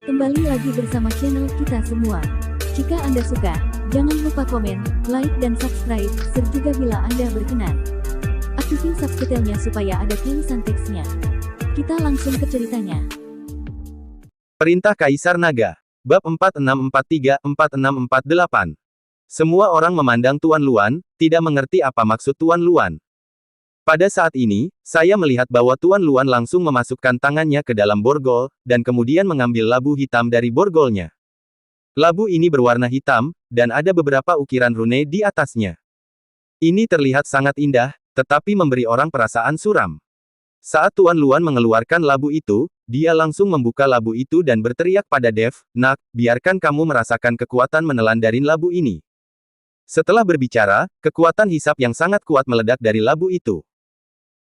Kembali lagi bersama channel kita semua. Jika Anda suka, jangan lupa komen, like dan subscribe, serta juga bila Anda berkenan, aktifin subtitlenya supaya ada tulisan teksnya. Kita langsung ke ceritanya. Perintah Kaisar Naga. Bab 4643-4648. Semua orang memandang Tuan Luan, tidak mengerti apa maksud Tuan Luan. Pada saat ini, saya melihat bahwa Tuan Luan langsung memasukkan tangannya ke dalam borgol, dan kemudian mengambil labu hitam dari borgolnya. Labu ini berwarna hitam, dan ada beberapa ukiran rune di atasnya. Ini terlihat sangat indah, tetapi memberi orang perasaan suram. Saat Tuan Luan mengeluarkan labu itu, dia langsung membuka labu itu dan berteriak pada Dev, "Nak, biarkan kamu merasakan kekuatan menelan dari labu ini." Setelah berbicara, kekuatan hisap yang sangat kuat meledak dari labu itu.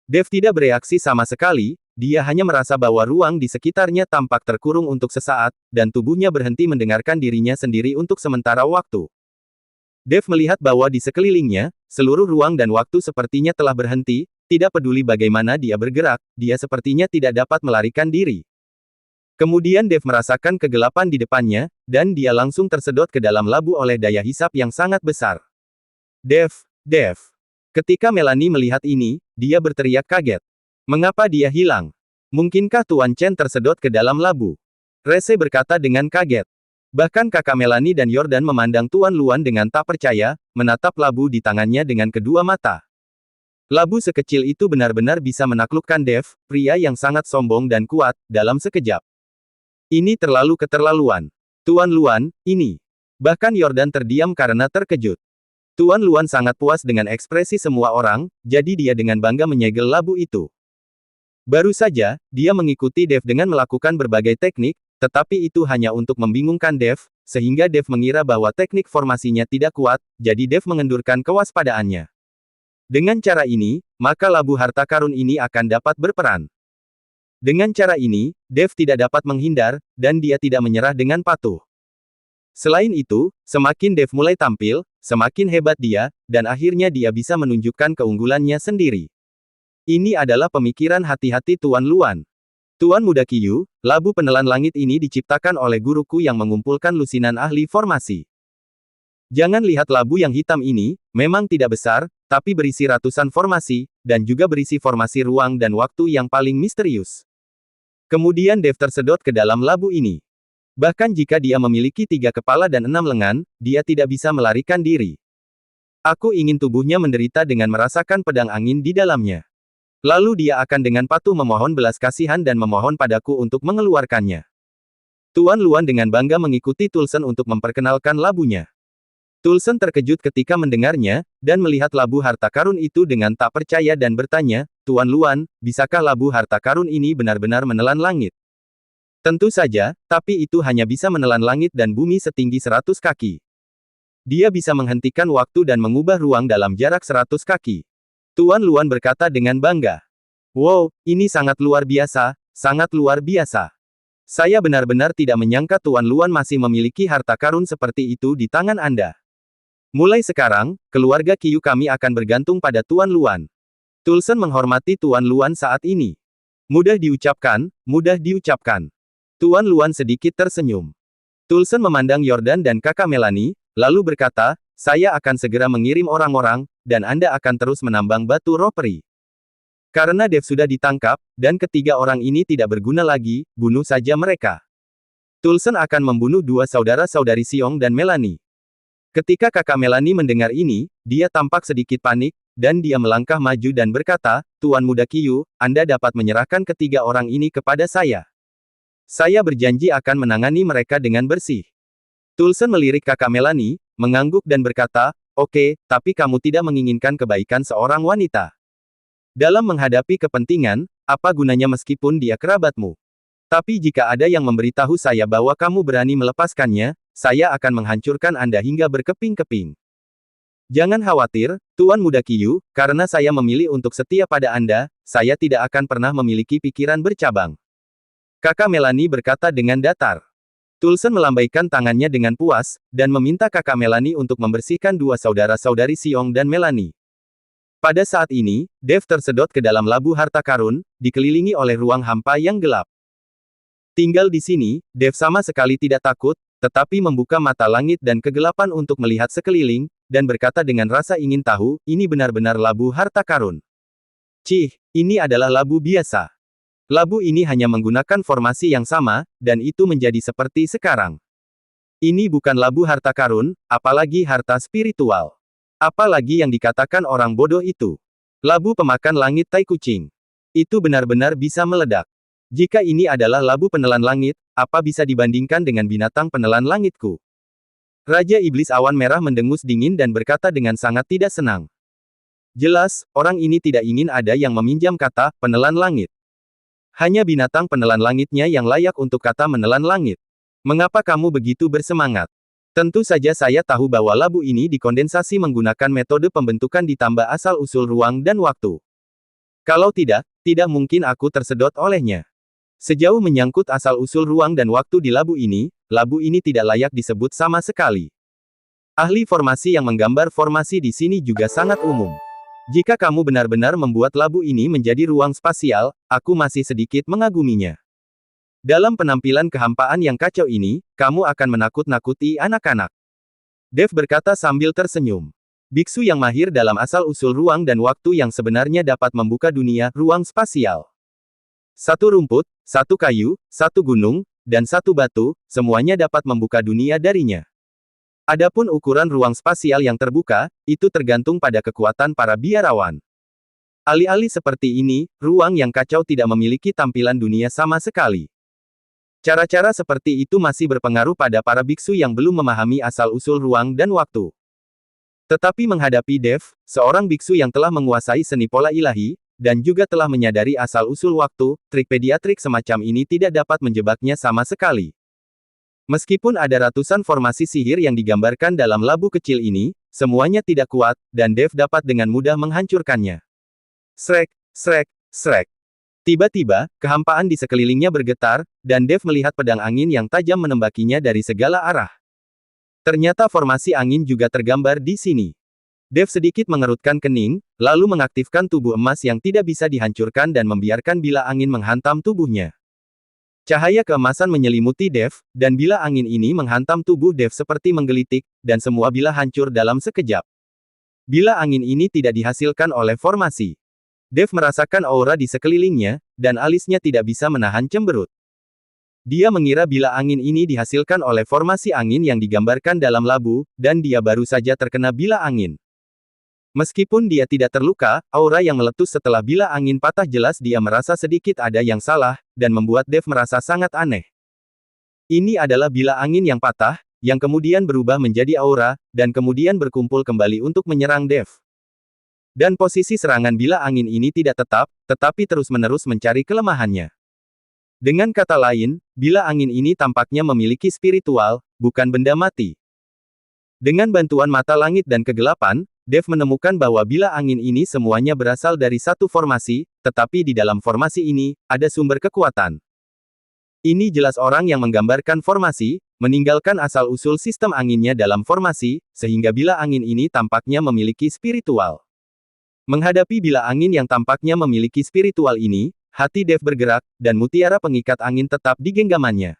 Dev tidak bereaksi sama sekali, dia hanya merasa bahwa ruang di sekitarnya tampak terkurung untuk sesaat, dan tubuhnya berhenti mendengarkan dirinya sendiri untuk sementara waktu. Dev melihat bahwa di sekelilingnya, seluruh ruang dan waktu sepertinya telah berhenti, tidak peduli bagaimana dia bergerak, dia sepertinya tidak dapat melarikan diri. Kemudian Dev merasakan kegelapan di depannya, dan dia langsung tersedot ke dalam labu oleh daya hisap yang sangat besar. Dev, Dev. Ketika Melanie melihat ini, dia berteriak kaget. Mengapa dia hilang? Mungkinkah Tuan Chen tersedot ke dalam labu? Rese berkata dengan kaget. Bahkan kakak Melanie dan Yordan memandang Tuan Luan dengan tak percaya, menatap labu di tangannya dengan kedua mata. Labu sekecil itu benar-benar bisa menaklukkan Dev, pria yang sangat sombong dan kuat, dalam sekejap. Ini terlalu keterlaluan. Tuan Luan, ini. Bahkan Yordan terdiam karena terkejut. Tuan Luan sangat puas dengan ekspresi semua orang, jadi dia dengan bangga menyegel labu itu. Baru saja, dia mengikuti Dev dengan melakukan berbagai teknik, tetapi itu hanya untuk membingungkan Dev, sehingga Dev mengira bahwa teknik formasinya tidak kuat, jadi Dev mengendurkan kewaspadaannya. Dengan cara ini, maka labu harta karun ini akan dapat berperan. Dengan cara ini, Dev tidak dapat menghindar, dan dia tidak menyerah dengan patuh. Selain itu, semakin Dev mulai tampil, semakin hebat dia, dan akhirnya dia bisa menunjukkan keunggulannya sendiri. Ini adalah pemikiran hati-hati Tuan Luan. Tuan Muda Qiyu, labu penelan langit ini diciptakan oleh guruku yang mengumpulkan lusinan ahli formasi. Jangan lihat labu yang hitam ini, memang tidak besar, tapi berisi ratusan formasi, dan juga berisi formasi ruang dan waktu yang paling misterius. Kemudian Dev tersedot ke dalam labu ini. Bahkan jika dia memiliki 3 kepala dan 6 lengan, dia tidak bisa melarikan diri. Aku ingin tubuhnya menderita dengan merasakan pedang angin di dalamnya. Lalu dia akan dengan patuh memohon belas kasihan dan memohon padaku untuk mengeluarkannya. Tuan Luan dengan bangga mengikuti Tulsen untuk memperkenalkan labunya. Tulsen terkejut ketika mendengarnya, dan melihat labu harta karun itu dengan tak percaya dan bertanya, "Tuan Luan, bisakah labu harta karun ini benar-benar menelan langit?" Tentu saja, tapi itu hanya bisa menelan langit dan bumi setinggi 100 kaki. Dia bisa menghentikan waktu dan mengubah ruang dalam jarak 100 kaki. Tuan Luan berkata dengan bangga. "Wow, ini sangat luar biasa, sangat luar biasa. Saya benar-benar tidak menyangka Tuan Luan masih memiliki harta karun seperti itu di tangan Anda. Mulai sekarang, keluarga Qiyu kami akan bergantung pada Tuan Luan." Tulsen menghormati Tuan Luan saat ini. Mudah diucapkan, mudah diucapkan. Tuan Luan sedikit tersenyum. Tulsen memandang Yordan dan kakak Melanie, lalu berkata, "Saya akan segera mengirim orang-orang, dan Anda akan terus menambang batu roperi. Karena Dev sudah ditangkap, dan ketiga orang ini tidak berguna lagi, bunuh saja mereka." Tulsen akan membunuh 2 saudara-saudari Xiong dan Melanie. Ketika kakak Melanie mendengar ini, dia tampak sedikit panik, dan dia melangkah maju dan berkata, "Tuan Muda Qiyu, Anda dapat menyerahkan ketiga orang ini kepada saya. Saya berjanji akan menangani mereka dengan bersih." Tulsen melirik kakak Melanie, mengangguk dan berkata, "Oke, tapi kamu tidak menginginkan kebaikan seorang wanita. Dalam menghadapi kepentingan, apa gunanya meskipun dia kerabatmu? Tapi jika ada yang memberitahu saya bahwa kamu berani melepaskannya, saya akan menghancurkan Anda hingga berkeping-keping. Jangan khawatir, Tuan Muda Qiyu, karena saya memilih untuk setia pada Anda, saya tidak akan pernah memiliki pikiran bercabang." Kakak Melanie berkata dengan datar. Tulsen melambaikan tangannya dengan puas, dan meminta kakak Melanie untuk membersihkan 2 saudara-saudari Xiong dan Melanie. Pada saat ini, Dev tersedot ke dalam labu harta karun, dikelilingi oleh ruang hampa yang gelap. Tinggal di sini, Dev sama sekali tidak takut, tetapi membuka mata langit dan kegelapan untuk melihat sekeliling, dan berkata dengan rasa ingin tahu, ini benar-benar labu harta karun. Cih, ini adalah labu biasa. Labu ini hanya menggunakan formasi yang sama, dan itu menjadi seperti sekarang. Ini bukan labu harta karun, apalagi harta spiritual. Apalagi yang dikatakan orang bodoh itu. Labu pemakan langit tai kucing. Itu benar-benar bisa meledak. Jika ini adalah labu penelan langit, apa bisa dibandingkan dengan binatang penelan langitku? Raja Iblis Awan Merah mendengus dingin dan berkata dengan sangat tidak senang. Jelas, orang ini tidak ingin ada yang meminjam kata penelan langit. Hanya binatang penelan langitnya yang layak untuk kata menelan langit. Mengapa kamu begitu bersemangat? Tentu saja saya tahu bahwa labu ini dikondensasi menggunakan metode pembentukan ditambah asal-usul ruang dan waktu. Kalau tidak, tidak mungkin aku tersedot olehnya. Sejauh menyangkut asal-usul ruang dan waktu di labu ini tidak layak disebut sama sekali. Ahli formasi yang menggambar formasi di sini juga sangat umum. Jika kamu benar-benar membuat labu ini menjadi ruang spasial, aku masih sedikit mengaguminya. Dalam penampilan kehampaan yang kacau ini, kamu akan menakut-nakuti anak-anak. Dev berkata sambil tersenyum. Biksu yang mahir dalam asal-usul ruang dan waktu yang sebenarnya dapat membuka dunia, ruang spasial. Satu rumput, satu kayu, satu gunung, dan satu batu, semuanya dapat membuka dunia darinya. Adapun ukuran ruang spasial yang terbuka, itu tergantung pada kekuatan para biarawan. Alih-alih seperti ini, ruang yang kacau tidak memiliki tampilan dunia sama sekali. Cara-cara seperti itu masih berpengaruh pada para biksu yang belum memahami asal-usul ruang dan waktu. Tetapi menghadapi Dev, seorang biksu yang telah menguasai seni pola ilahi, dan juga telah menyadari asal-usul waktu, trik pediatrik semacam ini tidak dapat menjebaknya sama sekali. Meskipun ada ratusan formasi sihir yang digambarkan dalam labu kecil ini, semuanya tidak kuat, dan Dev dapat dengan mudah menghancurkannya. Srek, srek, srek. Tiba-tiba, kehampaan di sekelilingnya bergetar, dan Dev melihat pedang angin yang tajam menembakinya dari segala arah. Ternyata formasi angin juga tergambar di sini. Dev sedikit mengerutkan kening, lalu mengaktifkan tubuh emas yang tidak bisa dihancurkan dan membiarkan bila angin menghantam tubuhnya. Cahaya keemasan menyelimuti Dev, dan bila angin ini menghantam tubuh Dev seperti menggelitik, dan semua bila hancur dalam sekejap. Bila angin ini tidak dihasilkan oleh formasi. Dev merasakan aura di sekelilingnya, dan alisnya tidak bisa menahan cemberut. Dia mengira bila angin ini dihasilkan oleh formasi angin yang digambarkan dalam labu, dan dia baru saja terkena bila angin. Meskipun dia tidak terluka, aura yang meletus setelah bila angin patah jelas dia merasa sedikit ada yang salah, dan membuat Dev merasa sangat aneh. Ini adalah bila angin yang patah, yang kemudian berubah menjadi aura, dan kemudian berkumpul kembali untuk menyerang Dev. Dan posisi serangan bila angin ini tidak tetap, tetapi terus-menerus mencari kelemahannya. Dengan kata lain, bila angin ini tampaknya memiliki spiritual, bukan benda mati. Dengan bantuan mata langit dan kegelapan, Dev menemukan bahwa bila angin ini semuanya berasal dari satu formasi, tetapi di dalam formasi ini, ada sumber kekuatan. Ini jelas orang yang menggambarkan formasi, meninggalkan asal-usul sistem anginnya dalam formasi, sehingga bila angin ini tampaknya memiliki spiritual. Menghadapi bila angin yang tampaknya memiliki spiritual ini, hati Dev bergerak, dan mutiara pengikat angin tetap di genggamannya.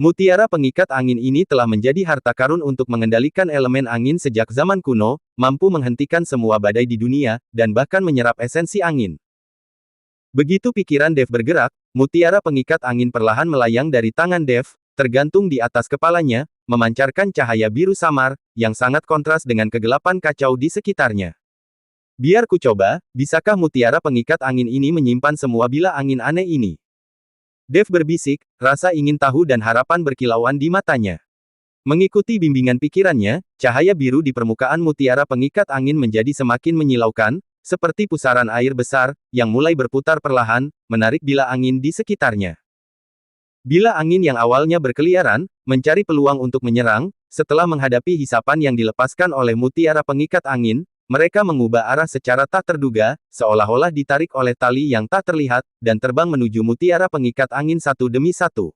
Mutiara pengikat angin ini telah menjadi harta karun untuk mengendalikan elemen angin sejak zaman kuno, mampu menghentikan semua badai di dunia, dan bahkan menyerap esensi angin. Begitu pikiran Dev bergerak, mutiara pengikat angin perlahan melayang dari tangan Dev, tergantung di atas kepalanya, memancarkan cahaya biru samar, yang sangat kontras dengan kegelapan kacau di sekitarnya. Biar ku coba, bisakah mutiara pengikat angin ini menyimpan semua bila angin aneh ini? Dev berbisik, rasa ingin tahu dan harapan berkilauan di matanya. Mengikuti bimbingan pikirannya, cahaya biru di permukaan mutiara pengikat angin menjadi semakin menyilaukan, seperti pusaran air besar, yang mulai berputar perlahan, menarik bila angin di sekitarnya. Bila angin yang awalnya berkeliaran, mencari peluang untuk menyerang, setelah menghadapi hisapan yang dilepaskan oleh mutiara pengikat angin, mereka mengubah arah secara tak terduga, seolah-olah ditarik oleh tali yang tak terlihat, dan terbang menuju mutiara pengikat angin satu demi satu.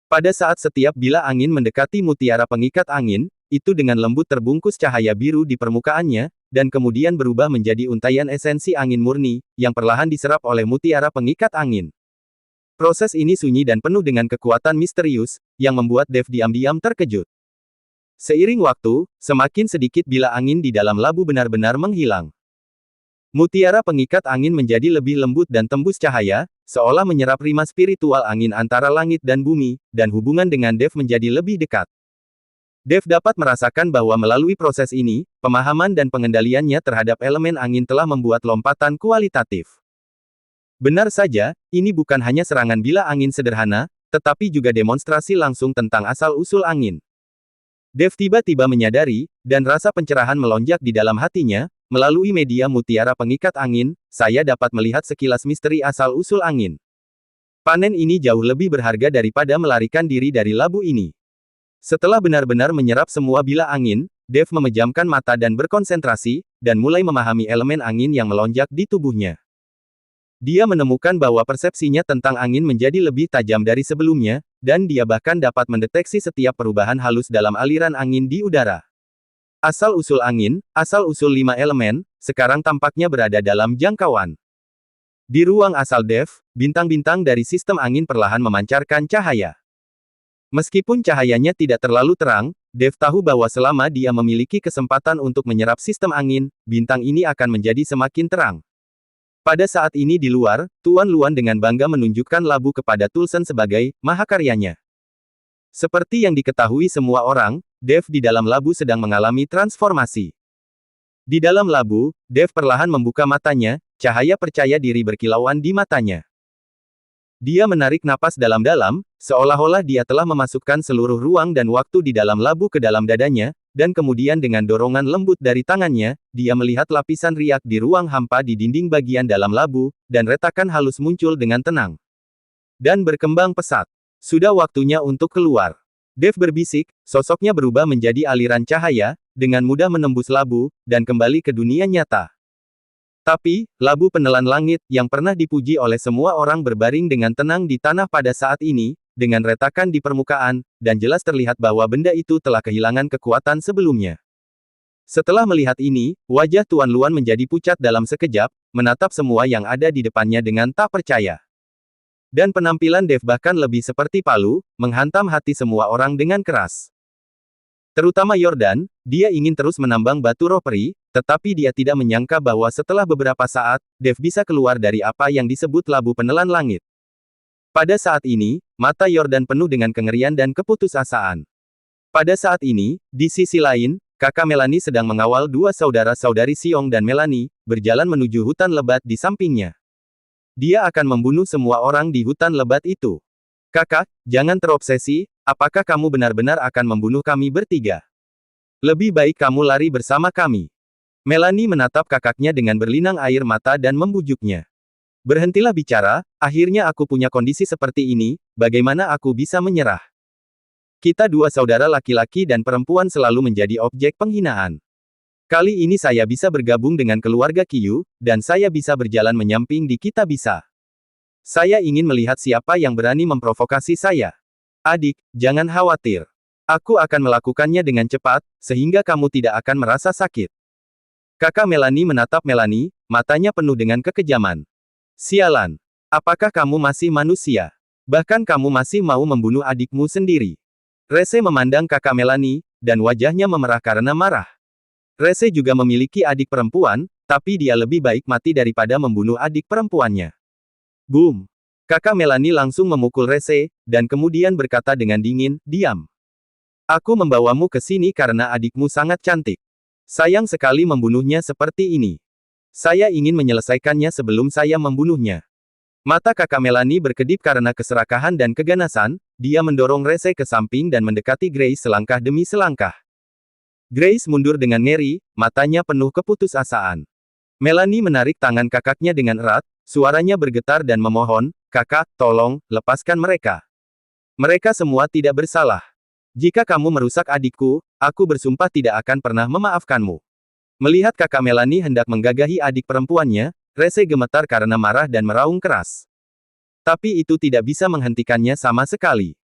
Pada saat setiap bila angin mendekati mutiara pengikat angin, itu dengan lembut terbungkus cahaya biru di permukaannya, dan kemudian berubah menjadi untaian esensi angin murni, yang perlahan diserap oleh mutiara pengikat angin. Proses ini sunyi dan penuh dengan kekuatan misterius, yang membuat Dev diam-diam terkejut. Seiring waktu, semakin sedikit bila angin di dalam labu benar-benar menghilang. Mutiara pengikat angin menjadi lebih lembut dan tembus cahaya, seolah menyerap rima spiritual angin antara langit dan bumi, dan hubungan dengan Dev menjadi lebih dekat. Dev dapat merasakan bahwa melalui proses ini, pemahaman dan pengendaliannya terhadap elemen angin telah membuat lompatan kualitatif. Benar saja, ini bukan hanya serangan bila angin sederhana, tetapi juga demonstrasi langsung tentang asal-usul angin. Dev tiba-tiba menyadari, dan rasa pencerahan melonjak di dalam hatinya, melalui media mutiara pengikat angin, saya dapat melihat sekilas misteri asal-usul angin. Panen ini jauh lebih berharga daripada melarikan diri dari labu ini. Setelah benar-benar menyerap semua bila angin, Dev memejamkan mata dan berkonsentrasi, dan mulai memahami elemen angin yang melonjak di tubuhnya. Dia menemukan bahwa persepsinya tentang angin menjadi lebih tajam dari sebelumnya, dan dia bahkan dapat mendeteksi setiap perubahan halus dalam aliran angin di udara. Asal-usul angin, asal-usul 5 elemen, sekarang tampaknya berada dalam jangkauan. Di ruang asal Dev, bintang-bintang dari sistem angin perlahan memancarkan cahaya. Meskipun cahayanya tidak terlalu terang, Dev tahu bahwa selama dia memiliki kesempatan untuk menyerap sistem angin, bintang ini akan menjadi semakin terang. Pada saat ini di luar, Tuan Luan dengan bangga menunjukkan labu kepada Tulsen sebagai mahakaryanya. Seperti yang diketahui semua orang, Dev di dalam labu sedang mengalami transformasi. Di dalam labu, Dev perlahan membuka matanya, cahaya percaya diri berkilauan di matanya. Dia menarik napas dalam-dalam, seolah-olah dia telah memasukkan seluruh ruang dan waktu di dalam labu ke dalam dadanya, dan kemudian dengan dorongan lembut dari tangannya, dia melihat lapisan riak di ruang hampa di dinding bagian dalam labu, dan retakan halus muncul dengan tenang. Dan berkembang pesat. Sudah waktunya untuk keluar. Dev berbisik, sosoknya berubah menjadi aliran cahaya, dengan mudah menembus labu, dan kembali ke dunia nyata. Tapi, labu penelan langit, yang pernah dipuji oleh semua orang berbaring dengan tenang di tanah pada saat ini, dengan retakan di permukaan, dan jelas terlihat bahwa benda itu telah kehilangan kekuatan sebelumnya. Setelah melihat ini, wajah Tuan Luan menjadi pucat dalam sekejap, menatap semua yang ada di depannya dengan tak percaya. Dan penampilan Dev bahkan lebih seperti palu, menghantam hati semua orang dengan keras. Terutama Yordan, dia ingin terus menambang batu roh peri, tetapi dia tidak menyangka bahwa setelah beberapa saat, Dev bisa keluar dari apa yang disebut labu penelan langit. Pada saat ini, mata Yordan penuh dengan kengerian dan keputusasaan. Pada saat ini, di sisi lain, kakak Melanie sedang mengawal dua saudara-saudari Xiong dan Melanie, berjalan menuju hutan lebat di sampingnya. Dia akan membunuh semua orang di hutan lebat itu. Kakak, jangan terobsesi, apakah kamu benar-benar akan membunuh kami bertiga? Lebih baik kamu lari bersama kami. Melanie menatap kakaknya dengan berlinang air mata dan membujuknya. Berhentilah bicara, akhirnya aku punya kondisi seperti ini, bagaimana aku bisa menyerah? Kita dua saudara laki-laki dan perempuan selalu menjadi objek penghinaan. Kali ini saya bisa bergabung dengan keluarga Qiyu, dan saya bisa berjalan menyamping di Kitabisa. Saya ingin melihat siapa yang berani memprovokasi saya. Adik, jangan khawatir. Aku akan melakukannya dengan cepat, sehingga kamu tidak akan merasa sakit. Kakak Melanie menatap Melanie, matanya penuh dengan kekejaman. Sialan. Apakah kamu masih manusia? Bahkan kamu masih mau membunuh adikmu sendiri. Rese memandang kakak Melanie, dan wajahnya memerah karena marah. Rese juga memiliki adik perempuan, tapi dia lebih baik mati daripada membunuh adik perempuannya. Boom! Kakak Melanie langsung memukul Rese, dan kemudian berkata dengan dingin, diam. Aku membawamu ke sini karena adikmu sangat cantik. Sayang sekali membunuhnya seperti ini. Saya ingin menyelesaikannya sebelum saya membunuhnya. Mata kakak Melanie berkedip karena keserakahan dan keganasan, dia mendorong Rese ke samping dan mendekati Grace selangkah demi selangkah. Grace mundur dengan ngeri, matanya penuh keputusasaan. Melanie menarik tangan kakaknya dengan erat, suaranya bergetar dan memohon, kakak, tolong, lepaskan mereka. Mereka semua tidak bersalah. Jika kamu merusak adikku, aku bersumpah tidak akan pernah memaafkanmu. Melihat kakak Melanie hendak menggagahi adik perempuannya, Rese gemetar karena marah dan meraung keras. Tapi itu tidak bisa menghentikannya sama sekali.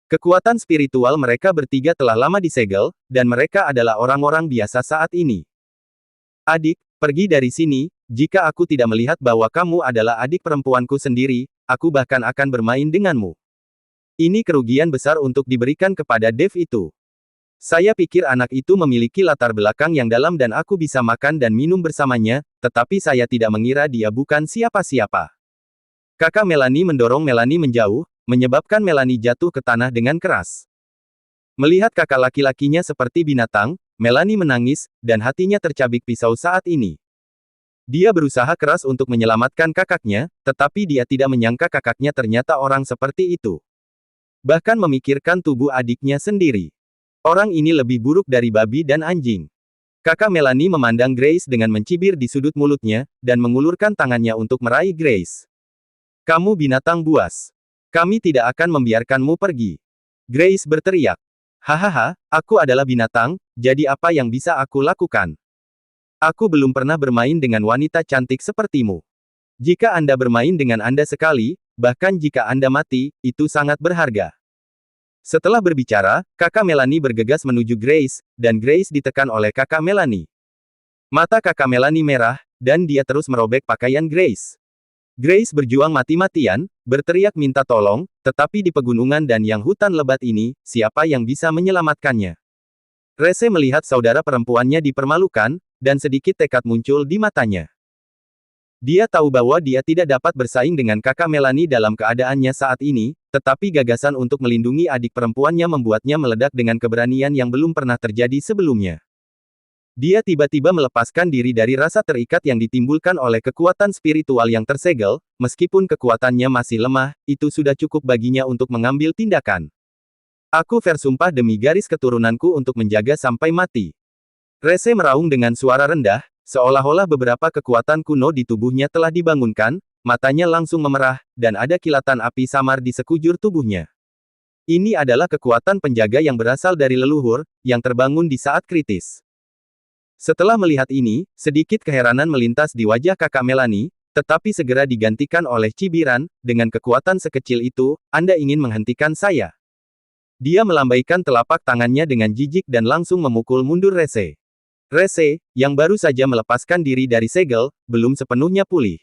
Kekuatan spiritual mereka bertiga telah lama disegel, dan mereka adalah orang-orang biasa saat ini. Adik, pergi dari sini, jika aku tidak melihat bahwa kamu adalah adik perempuanku sendiri, aku bahkan akan bermain denganmu. Ini kerugian besar untuk diberikan kepada Dev itu. Saya pikir anak itu memiliki latar belakang yang dalam dan aku bisa makan dan minum bersamanya, tetapi saya tidak mengira dia bukan siapa-siapa. Kakak Melanie mendorong Melanie menjauh, menyebabkan Melanie jatuh ke tanah dengan keras. Melihat kakak laki-lakinya seperti binatang, Melanie menangis, dan hatinya tercabik pisau saat ini. Dia berusaha keras untuk menyelamatkan kakaknya, tetapi dia tidak menyangka kakaknya ternyata orang seperti itu. Bahkan memikirkan tubuh adiknya sendiri. Orang ini lebih buruk dari babi dan anjing. Kakak Melanie memandang Grace dengan mencibir di sudut mulutnya, dan mengulurkan tangannya untuk meraih Grace. Kamu binatang buas. Kami tidak akan membiarkanmu pergi. Grace berteriak. Hahaha, aku adalah binatang, jadi apa yang bisa aku lakukan? Aku belum pernah bermain dengan wanita cantik sepertimu. Jika Anda bermain dengan Anda sekali, bahkan jika Anda mati, itu sangat berharga. Setelah berbicara, kakak Melanie bergegas menuju Grace, dan Grace ditekan oleh kakak Melanie. Mata kakak Melanie merah, dan dia terus merobek pakaian Grace. Grace berjuang mati-matian, berteriak minta tolong, tetapi di pegunungan dan yang hutan lebat ini, siapa yang bisa menyelamatkannya? Rese melihat saudara perempuannya dipermalukan, dan sedikit tekad muncul di matanya. Dia tahu bahwa dia tidak dapat bersaing dengan kakak Melanie dalam keadaannya saat ini, tetapi gagasan untuk melindungi adik perempuannya membuatnya meledak dengan keberanian yang belum pernah terjadi sebelumnya. Dia tiba-tiba melepaskan diri dari rasa terikat yang ditimbulkan oleh kekuatan spiritual yang tersegel, meskipun kekuatannya masih lemah, itu sudah cukup baginya untuk mengambil tindakan. Aku bersumpah demi garis keturunanku untuk menjaga sampai mati. Rese meraung dengan suara rendah, seolah-olah beberapa kekuatan kuno di tubuhnya telah dibangunkan, matanya langsung memerah, dan ada kilatan api samar di sekujur tubuhnya. Ini adalah kekuatan penjaga yang berasal dari leluhur, yang terbangun di saat kritis. Setelah melihat ini, sedikit keheranan melintas di wajah kakak Melanie, tetapi segera digantikan oleh cibiran, dengan kekuatan sekecil itu, Anda ingin menghentikan saya. Dia melambaikan telapak tangannya dengan jijik dan langsung memukul mundur Rese. Rese, yang baru saja melepaskan diri dari segel, belum sepenuhnya pulih.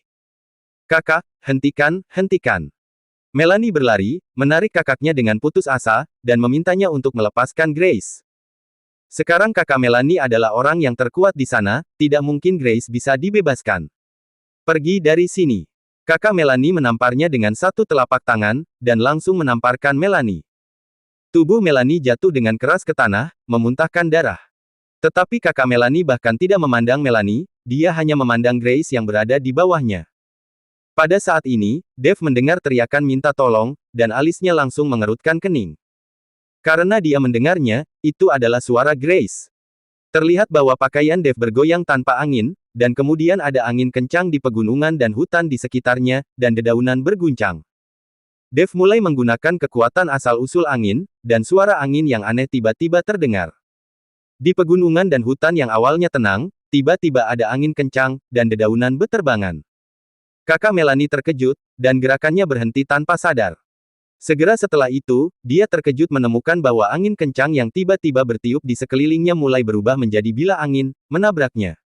Kakak, hentikan, hentikan. Melanie berlari, menarik kakaknya dengan putus asa, dan memintanya untuk melepaskan Grace. Sekarang kakak Melanie adalah orang yang terkuat di sana, tidak mungkin Grace bisa dibebaskan. Pergi dari sini. Kakak Melanie menamparnya dengan satu telapak tangan, dan langsung menamparkan Melanie. Tubuh Melanie jatuh dengan keras ke tanah, memuntahkan darah. Tetapi kakak Melanie bahkan tidak memandang Melanie, dia hanya memandang Grace yang berada di bawahnya. Pada saat ini, Dev mendengar teriakan minta tolong, dan alisnya langsung mengerutkan kening. Karena dia mendengarnya, itu adalah suara Grace. Terlihat bahwa pakaian Dev bergoyang tanpa angin, dan kemudian ada angin kencang di pegunungan dan hutan di sekitarnya, dan dedaunan berguncang. Dev mulai menggunakan kekuatan asal-usul angin, dan suara angin yang aneh tiba-tiba terdengar. Di pegunungan dan hutan yang awalnya tenang, tiba-tiba ada angin kencang, dan dedaunan beterbangan. Kakak Melanie terkejut, dan gerakannya berhenti tanpa sadar. Segera setelah itu, dia terkejut menemukan bahwa angin kencang yang tiba-tiba bertiup di sekelilingnya mulai berubah menjadi bila angin, menabraknya.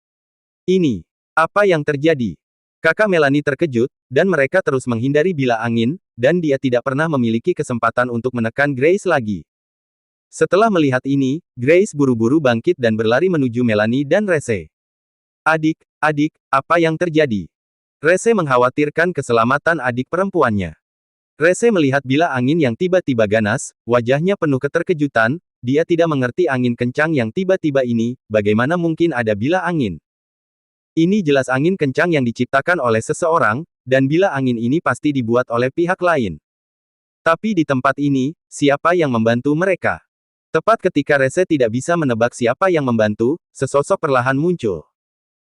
Ini, apa yang terjadi? Kakak Melanie terkejut, dan mereka terus menghindari bila angin, dan dia tidak pernah memiliki kesempatan untuk menekan Grace lagi. Setelah melihat ini, Grace buru-buru bangkit dan berlari menuju Melanie dan Rese. Adik, apa yang terjadi? Rese mengkhawatirkan keselamatan adik perempuannya. Rese melihat bila angin yang tiba-tiba ganas, wajahnya penuh keterkejutan, dia tidak mengerti angin kencang yang tiba-tiba ini, bagaimana mungkin ada bila angin. Ini jelas angin kencang yang diciptakan oleh seseorang, dan bila angin ini pasti dibuat oleh pihak lain. Tapi di tempat ini, siapa yang membantu mereka? Tepat ketika Rese tidak bisa menebak siapa yang membantu, sesosok perlahan muncul.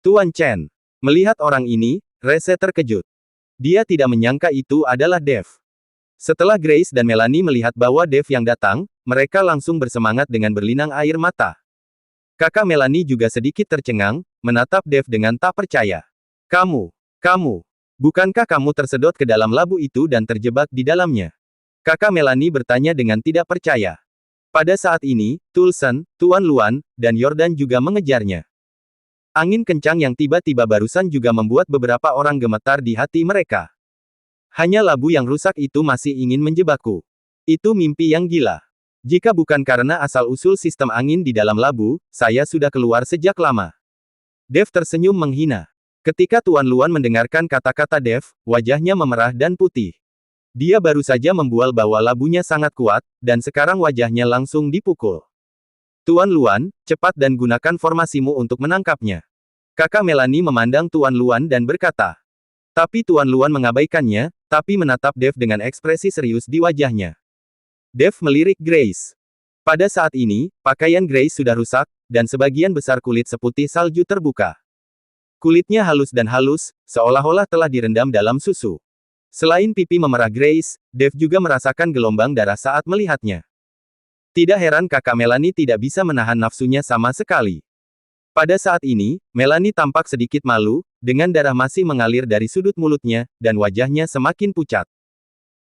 Tuan Chen. Melihat orang ini, Rese terkejut. Dia tidak menyangka itu adalah Dev. Setelah Grace dan Melanie melihat bahwa Dev yang datang, mereka langsung bersemangat dengan berlinang air mata. Kakak Melanie juga sedikit tercengang, menatap Dev dengan tak percaya. Kamu, bukankah kamu tersedot ke dalam labu itu dan terjebak di dalamnya? Kakak Melanie bertanya dengan tidak percaya. Pada saat ini, Tulsen, Tuan Luan, dan Yordan juga mengejarnya. Angin kencang yang tiba-tiba barusan juga membuat beberapa orang gemetar di hati mereka. Hanya labu yang rusak itu masih ingin menjebakku. Itu mimpi yang gila. Jika bukan karena asal-usul sistem angin di dalam labu, saya sudah keluar sejak lama. Dev tersenyum menghina. Ketika Tuan Luan mendengarkan kata-kata Dev, wajahnya memerah dan putih. Dia baru saja membual bahwa labunya sangat kuat, dan sekarang wajahnya langsung dipukul. Tuan Luan, cepat dan gunakan formasimu untuk menangkapnya. Kakak Melanie memandang Tuan Luan dan berkata. Tapi Tuan Luan mengabaikannya, tapi menatap Dev dengan ekspresi serius di wajahnya. Dev melirik Grace. Pada saat ini, pakaian Grace sudah rusak, dan sebagian besar kulit seputih salju terbuka. Kulitnya halus dan halus, seolah-olah telah direndam dalam susu. Selain pipi memerah Grace, Dev juga merasakan gelombang darah saat melihatnya. Tidak heran kakak Melanie tidak bisa menahan nafsunya sama sekali. Pada saat ini, Melanie tampak sedikit malu, dengan darah masih mengalir dari sudut mulutnya, dan wajahnya semakin pucat.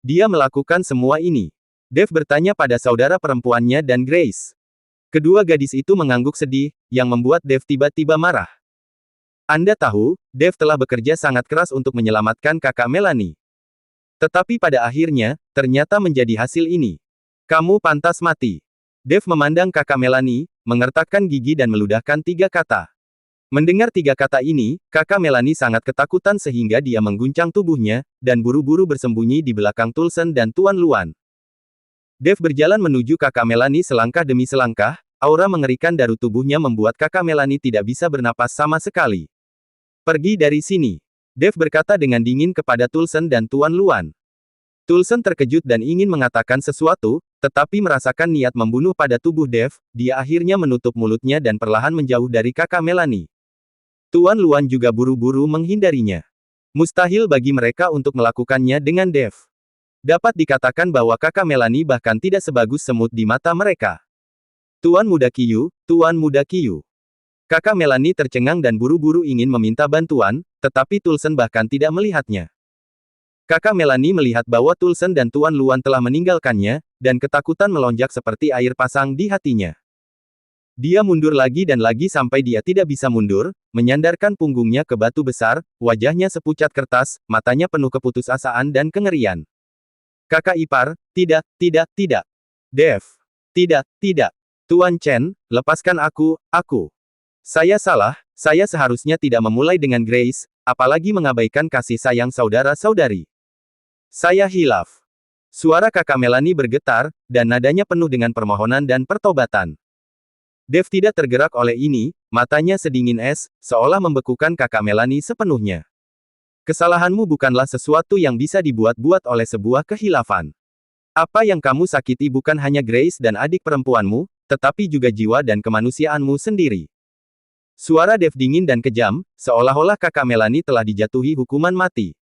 Dia melakukan semua ini. Dev bertanya pada saudara perempuannya dan Grace. Kedua gadis itu mengangguk sedih, yang membuat Dev tiba-tiba marah. Anda tahu, Dev telah bekerja sangat keras untuk menyelamatkan kakak Melanie. Tetapi pada akhirnya, ternyata menjadi hasil ini. Kamu pantas mati. Dev memandang kakak Melanie, mengertakkan gigi dan meludahkan 3 kata. Mendengar 3 kata ini, kakak Melanie sangat ketakutan sehingga dia mengguncang tubuhnya, dan buru-buru bersembunyi di belakang Tulsen dan Tuan Luan. Dev berjalan menuju kakak Melanie selangkah demi selangkah, aura mengerikan dari tubuhnya membuat kakak Melanie tidak bisa bernapas sama sekali. Pergi dari sini. Dev berkata dengan dingin kepada Tulsen dan Tuan Luan. Tulsen terkejut dan ingin mengatakan sesuatu, tetapi merasakan niat membunuh pada tubuh Dev, dia akhirnya menutup mulutnya dan perlahan menjauh dari kakak Melanie. Tuan Luan juga buru-buru menghindarinya. Mustahil bagi mereka untuk melakukannya dengan Dev. Dapat dikatakan bahwa kakak Melanie bahkan tidak sebagus semut di mata mereka. Tuan Muda Qiyu, Tuan Muda Qiyu. Kakak Melanie tercengang dan buru-buru ingin meminta bantuan, tetapi Tulsen bahkan tidak melihatnya. Kakak Melanie melihat bahwa Tulsen dan Tuan Luan telah meninggalkannya, dan ketakutan melonjak seperti air pasang di hatinya. Dia mundur lagi dan lagi sampai dia tidak bisa mundur, menyandarkan punggungnya ke batu besar, wajahnya sepucat kertas, matanya penuh keputusasaan dan kengerian. Kakak ipar, tidak, tidak, tidak. Dev. Tidak, tidak. Tuan Chen, lepaskan aku. Saya salah, saya seharusnya tidak memulai dengan Grace, apalagi mengabaikan kasih sayang saudara-saudari. Saya hilaf. Suara kakak Melanie bergetar, dan nadanya penuh dengan permohonan dan pertobatan. Dev tidak tergerak oleh ini, matanya sedingin es, seolah membekukan kakak Melanie sepenuhnya. Kesalahanmu bukanlah sesuatu yang bisa dibuat-buat oleh sebuah kehilafan. Apa yang kamu sakiti bukan hanya Grace dan adik perempuanmu, tetapi juga jiwa dan kemanusiaanmu sendiri. Suara Dev dingin dan kejam, seolah-olah kakak Melanie telah dijatuhi hukuman mati.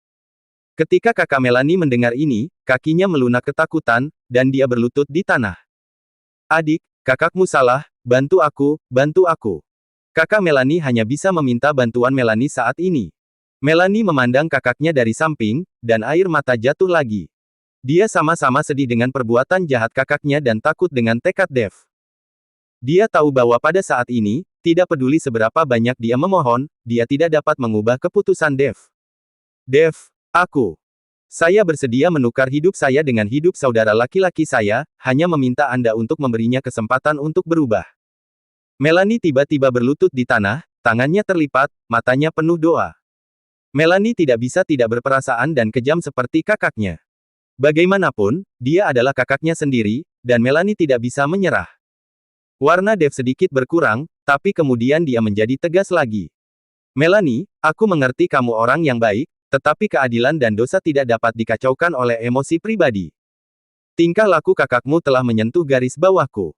Ketika kakak Melanie mendengar ini, kakinya melunak ketakutan, dan dia berlutut di tanah. Adik, kakakmu salah, bantu aku, bantu aku. Kakak Melanie hanya bisa meminta bantuan Melanie saat ini. Melanie memandang kakaknya dari samping, dan air mata jatuh lagi. Dia sama-sama sedih dengan perbuatan jahat kakaknya dan takut dengan tekad Dev. Dia tahu bahwa pada saat ini, tidak peduli seberapa banyak dia memohon, dia tidak dapat mengubah keputusan Dev. Dev, saya bersedia menukar hidup saya dengan hidup saudara laki-laki saya, hanya meminta Anda untuk memberinya kesempatan untuk berubah. Melanie tiba-tiba berlutut di tanah, tangannya terlipat, matanya penuh doa. Melanie tidak bisa tidak berperasaan dan kejam seperti kakaknya. Bagaimanapun, dia adalah kakaknya sendiri, dan Melanie tidak bisa menyerah. Warna Dev sedikit berkurang, tapi kemudian dia menjadi tegas lagi. Melanie, aku mengerti kamu orang yang baik, tetapi keadilan dan dosa tidak dapat dikacaukan oleh emosi pribadi. Tingkah laku kakakmu telah menyentuh garis bawahku.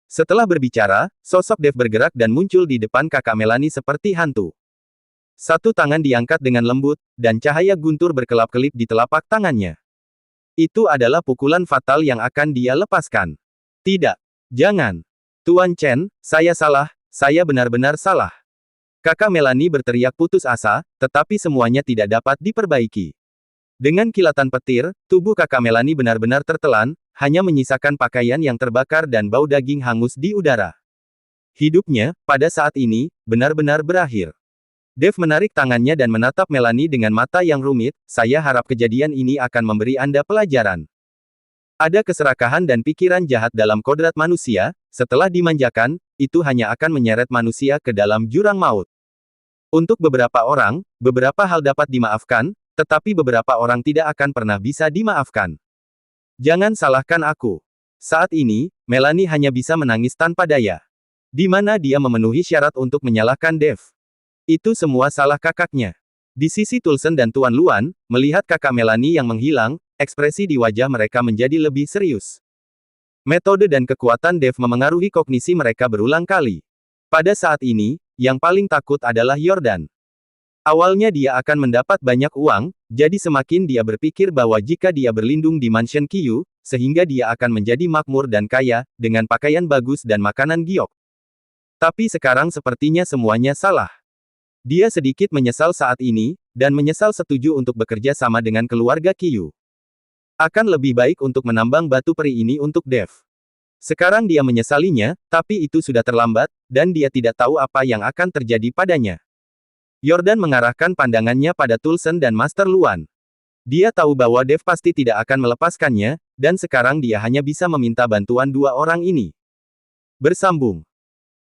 Setelah berbicara, sosok Dev bergerak dan muncul di depan kakak Melanie seperti hantu. Satu tangan diangkat dengan lembut, dan cahaya guntur berkelap-kelip di telapak tangannya. Itu adalah pukulan fatal yang akan dia lepaskan. Tidak. Jangan. Tuan Chen, saya salah, saya benar-benar salah. Kakak Melanie berteriak putus asa, tetapi semuanya tidak dapat diperbaiki. Dengan kilatan petir, tubuh kakak Melanie benar-benar tertelan, hanya menyisakan pakaian yang terbakar dan bau daging hangus di udara. Hidupnya, pada saat ini, benar-benar berakhir. Dev menarik tangannya dan menatap Melanie dengan mata yang rumit, saya harap kejadian ini akan memberi Anda pelajaran. Ada keserakahan dan pikiran jahat dalam kodrat manusia, setelah dimanjakan, itu hanya akan menyeret manusia ke dalam jurang maut. Untuk beberapa orang, beberapa hal dapat dimaafkan, tetapi beberapa orang tidak akan pernah bisa dimaafkan. Jangan salahkan aku. Saat ini, Melanie hanya bisa menangis tanpa daya. Di mana dia memenuhi syarat untuk menyalahkan Dev. Itu semua salah kakaknya. Di sisi Tulsen dan Tuan Luan, melihat kakak Melanie yang menghilang, ekspresi di wajah mereka menjadi lebih serius. Metode dan kekuatan Dev memengaruhi kognisi mereka berulang kali. Pada saat ini, yang paling takut adalah Yordan. Awalnya dia akan mendapat banyak uang, jadi semakin dia berpikir bahwa jika dia berlindung di Mansion Qiyu, sehingga dia akan menjadi makmur dan kaya, dengan pakaian bagus dan makanan giok. Tapi sekarang sepertinya semuanya salah. Dia sedikit menyesal saat ini, dan menyesal setuju untuk bekerja sama dengan keluarga Qiyu. Akan lebih baik untuk menambang batu peri ini untuk Dev. Sekarang dia menyesalinya, tapi itu sudah terlambat, dan dia tidak tahu apa yang akan terjadi padanya. Yordan mengarahkan pandangannya pada Tulsen dan Master Luan. Dia tahu bahwa Dev pasti tidak akan melepaskannya, dan sekarang dia hanya bisa meminta bantuan dua orang ini. Bersambung.